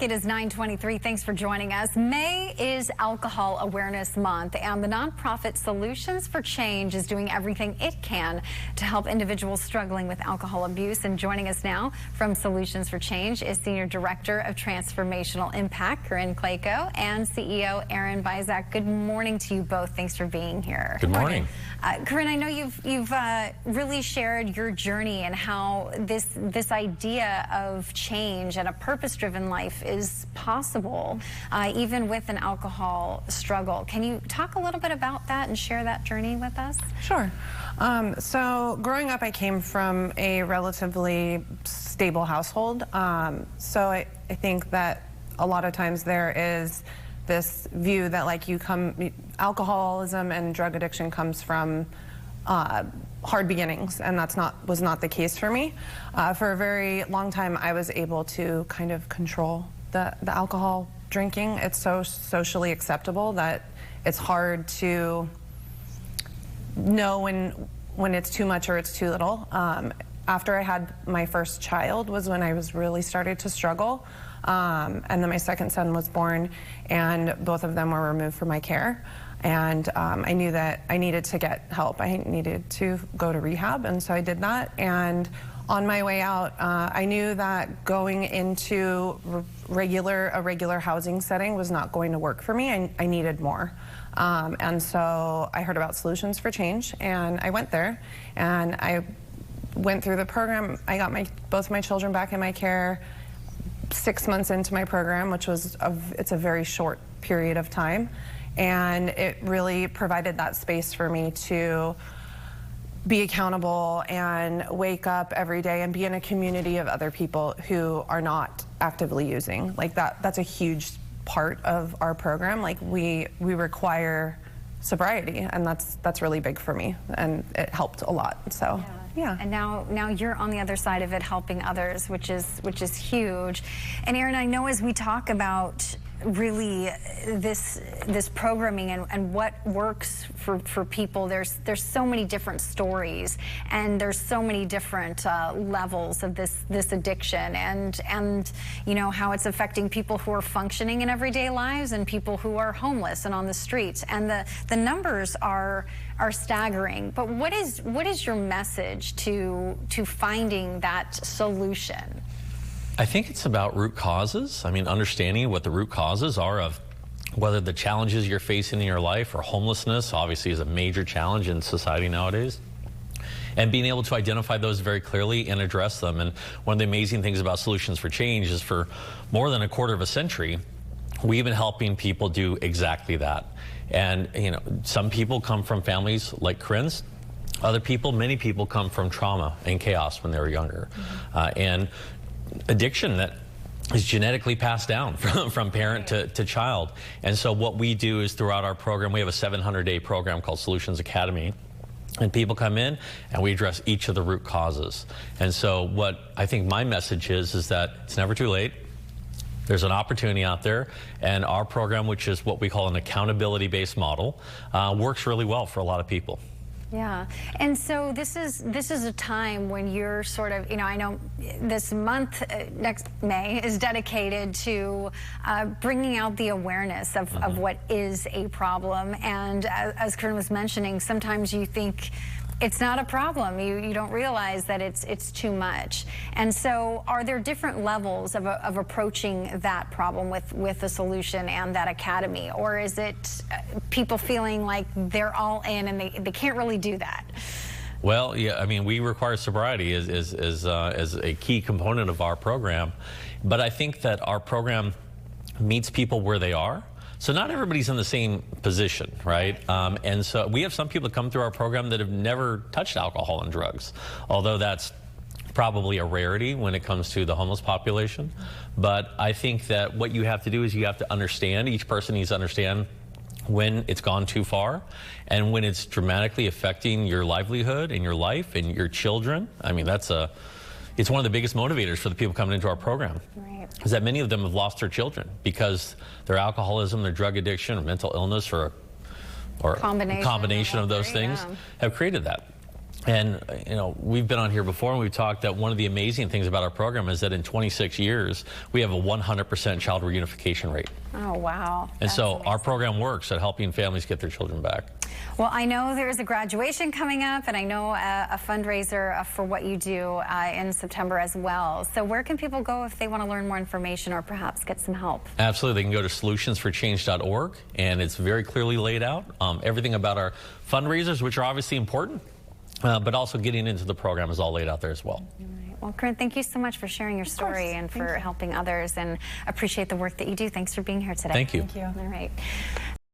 It is 9:23. Thanks for joining us. May is Alcohol Awareness Month, and the nonprofit Solutions for Change is doing everything it can to help individuals struggling with alcohol abuse. And joining us now from Solutions for Change is Senior Director of Transformational Impact, Corinne Clayco, and CEO Aaron Bizak. Good morning to you both. Thanks for being here. Good morning. Corinne, I know you've really shared your journey and how this idea of change and a purpose-driven life is possible, even with an alcohol struggle. Can you talk a little bit about that and share that journey with us? Sure. So growing up, I came from a relatively stable household. So I think that a lot of times there is this view that alcoholism and drug addiction comes from hard beginnings, and was not the case for me. For a very long time, I was able to kind of control the alcohol drinking. It's so socially acceptable that it's hard to know when it's too much or it's too little. After I had my first child was when I was really started to struggle. And then my second son was born, and both of them were removed from my care. And I knew that I needed to get help. I needed to go to rehab, and so I did that. And on my way out, I knew that going into a regular housing setting was not going to work for me. I needed more. And so I heard about Solutions for Change, and I went there, and I went through the program. I got both my children back in my care 6 months into my program, which was it's a very short period of time. And it really provided that space for me to be accountable and wake up every day and be in a community of other people who are not actively using. Like that's a huge part of our program. Like we require sobriety, and that's really big for me, and it helped a lot. So yeah. And now you're on the other side of it, helping others, which is huge. And Aaron, I know as we talk about really this programming and what works for people, there's so many different stories, and there's so many different levels of this addiction, and you know how it's affecting people who are functioning in everyday lives and people who are homeless and on the streets, and the numbers are staggering. But what is your message to finding that solution? I think it's about root causes. I mean, understanding what the root causes are of whether the challenges you're facing in your life, or homelessness obviously is a major challenge in society nowadays, and being able to identify those very clearly and address them. And one of the amazing things about Solutions for Change is for more than a quarter of a century, we've been helping people do exactly that. And you know, some people come from families like Corinne's. Many people come from trauma and chaos when they were younger. And addiction that is genetically passed down from parent to child. And so what we do is, throughout our program, we have a 700-day program called Solutions Academy, and people come in and we address each of the root causes. And so what I think my message is that it's never too late. There's an opportunity out there, and our program, which is what we call an accountability-based model, works really well for a lot of people. Yeah, and so this is a time when you're sort of, you know, I know this month, next May, is dedicated to bringing out the awareness of what is a problem. And as Corinne was mentioning, sometimes you think it's not a problem. You don't realize that it's too much. And so are there different levels of approaching that problem with the solution and that academy? Or is it people feeling like they're all in and they can't really do that? Well, yeah, I mean, we require sobriety as a key component of our program. But I think that our program meets people where they are. So not everybody's in the same position, right? And so we have some people that come through our program that have never touched alcohol and drugs, although that's probably a rarity when it comes to the homeless population. But I think that what you have to do is you have to understand, each person needs to understand when it's gone too far and when it's dramatically affecting your livelihood and your life and your children. I mean, it's one of the biggest motivators for the people coming into our program. Right. Is that many of them have lost their children because their alcoholism, their drug addiction, or mental illness, or a combination of those things have created that. And, you know, we've been on here before and we've talked that one of the amazing things about our program is that in 26 years, we have a 100% child reunification rate. Oh, wow. And so our program works at helping families get their children back. Well, I know there's a graduation coming up, and I know a fundraiser for what you do in September as well. So where can people go if they want to learn more information or perhaps get some help? Absolutely. They can go to solutionsforchange.org, and it's very clearly laid out. Everything about our fundraisers, which are obviously important, but also getting into the program is all laid out there as well. Well, Corinne, thank you so much for sharing your story and for helping others, and appreciate the work that you do. Thanks for being here today. Thank you. Thank you. All right.